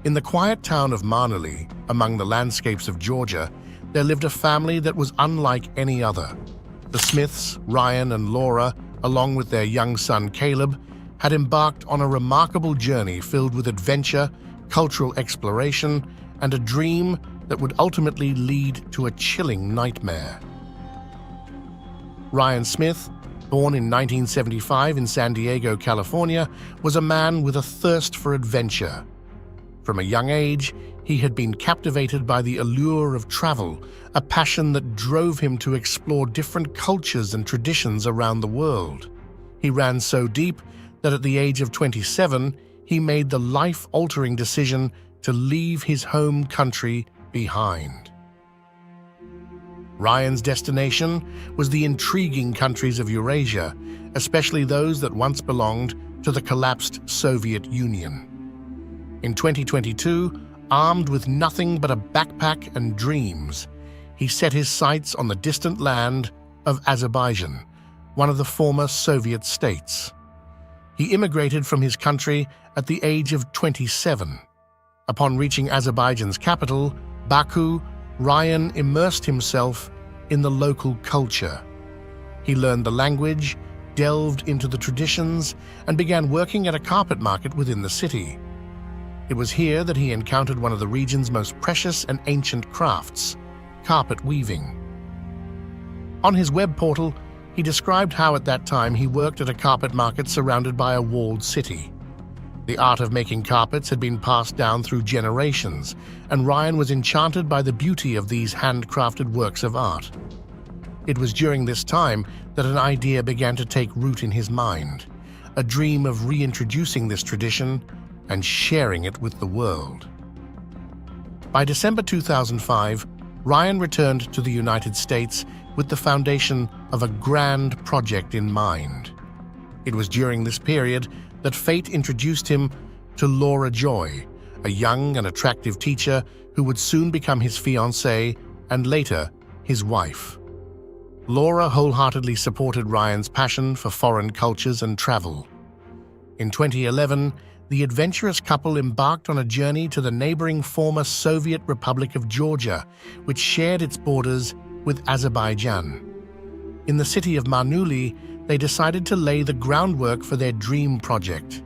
In the quiet town of Marnuli, among the landscapes of Georgia, there lived a family that was unlike any other. The Smiths, Ryan and Laura, along with their young son Caleb, had embarked on a remarkable journey filled with adventure, cultural exploration, and a dream that would ultimately lead to a chilling nightmare. Ryan Smith, born in 1975 in San Diego, California, was a man with a thirst for adventure. From a young age, he had been captivated by the allure of travel, a passion that drove him to explore different cultures and traditions around the world. He ran so deep that at the age of 27, he made the life-altering decision to leave his home country behind. Ryan's destination was the intriguing countries of Eurasia, especially those that once belonged to the collapsed Soviet Union. In 2022, armed with nothing but a backpack and dreams, he set his sights on the distant land of Azerbaijan, one of the former Soviet states. He immigrated from his country at the age of 27. Upon reaching Azerbaijan's capital, Baku, Ryan immersed himself in the local culture. He learned the language, delved into the traditions, and began working at a carpet market within the city. It was here that he encountered one of the region's most precious and ancient crafts, carpet weaving. On his web portal, he described how at that time he worked at a carpet market surrounded by a walled city. The art of making carpets had been passed down through generations, and Ryan was enchanted by the beauty of these handcrafted works of art. It was during this time that an idea began to take root in his mind, a dream of reintroducing this tradition and sharing it with the world. By December 2005, Ryan returned to the United States with the foundation of a grand project in mind. It was during this period that fate introduced him to Laura Joy, a young and attractive teacher who would soon become his fiancée and later his wife. Laura wholeheartedly supported Ryan's passion for foreign cultures and travel. In 2011, the adventurous couple embarked on a journey to the neighboring former Soviet Republic of Georgia, which shared its borders with Azerbaijan. In the city of Marnuli, they decided to lay the groundwork for their dream project,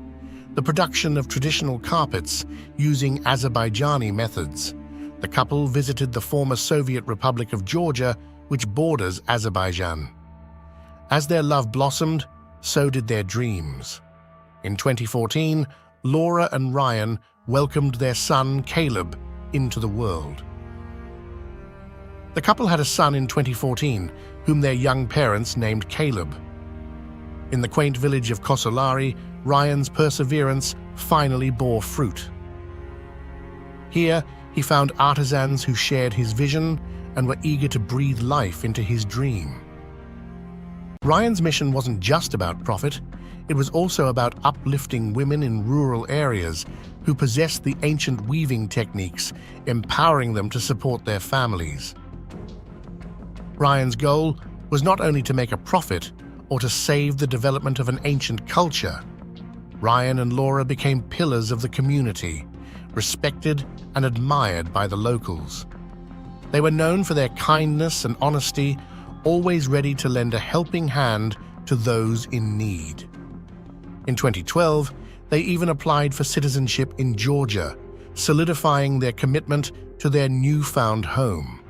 the production of traditional carpets using Azerbaijani methods. The couple visited the former Soviet Republic of Georgia, which borders Azerbaijan. As their love blossomed, so did their dreams. In 2014, Laura and Ryan welcomed their son, Caleb, into the world. The couple had a son in 2014, whom their young parents named Caleb. In the quaint village of Kosolari, Ryan's perseverance finally bore fruit. Here, he found artisans who shared his vision and were eager to breathe life into his dream. Ryan's mission wasn't just about profit, it was also about uplifting women in rural areas who possessed the ancient weaving techniques, empowering them to support their families. Ryan's goal was not only to make a profit or to save the development of an ancient culture. Ryan and Laura became pillars of the community, respected and admired by the locals. They were known for their kindness and honesty, always ready to lend a helping hand to those in need. In 2012, they even applied for citizenship in Georgia, solidifying their commitment to their newfound home.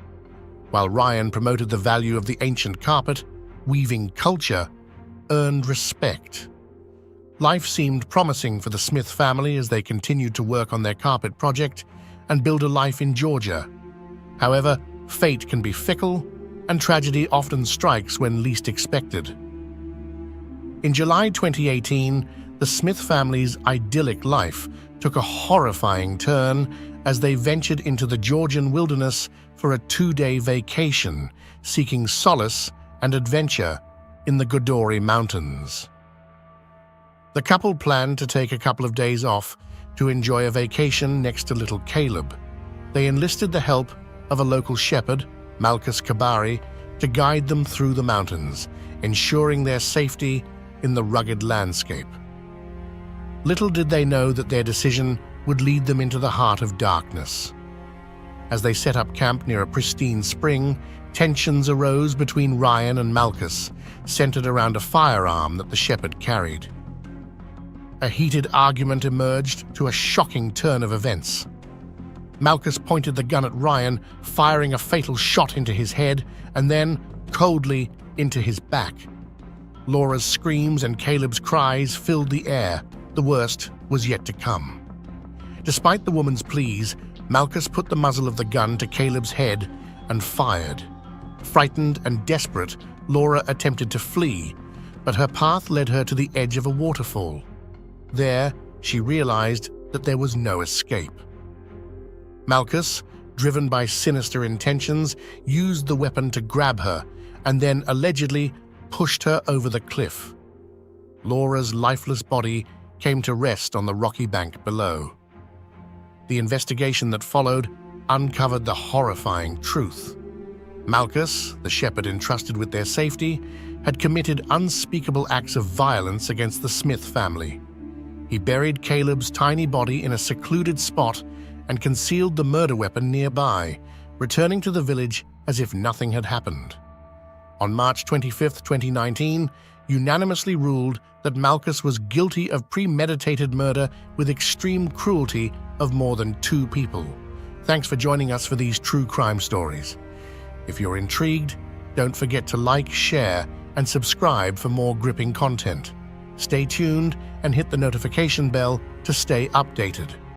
While Ryan promoted the value of the ancient carpet, weaving culture earned respect. Life seemed promising for the Smith family as they continued to work on their carpet project and build a life in Georgia. However, fate can be fickle, and tragedy often strikes when least expected. In July 2018, the Smith family's idyllic life took a horrifying turn as they ventured into the Georgian wilderness for a 2-day vacation, seeking solace and adventure in the Godori Mountains. The couple planned to take a couple of days off to enjoy a vacation next to little Caleb. They enlisted the help of a local shepherd, Malkus Kabari, to guide them through the mountains, ensuring their safety in the rugged landscape. Little did they know that their decision would lead them into the heart of darkness. As they set up camp near a pristine spring, tensions arose between Ryan and Malchus, centered around a firearm that the shepherd carried. A heated argument emerged to a shocking turn of events. Malchus pointed the gun at Ryan, firing a fatal shot into his head and then, coldly, into his back. Laura's screams and Caleb's cries filled the air. The worst was yet to come. Despite the woman's pleas, Malchus put the muzzle of the gun to Caleb's head and fired. Frightened and desperate, Laura attempted to flee, but her path led her to the edge of a waterfall. There, she realized that there was no escape. Malchus, driven by sinister intentions, used the weapon to grab her and then allegedly pushed her over the cliff. Laura's lifeless body came to rest on the rocky bank below. The investigation that followed uncovered the horrifying truth. Malchus, the shepherd entrusted with their safety, had committed unspeakable acts of violence against the Smith family. He buried Caleb's tiny body in a secluded spot and concealed the murder weapon nearby, returning to the village as if nothing had happened. On March 25, 2019, unanimously ruled that Malchus was guilty of premeditated murder with extreme cruelty of more than 2 people. Thanks for joining us for these true crime stories. If you're intrigued, don't forget to like, share, and subscribe for more gripping content. Stay tuned and hit the notification bell to stay updated.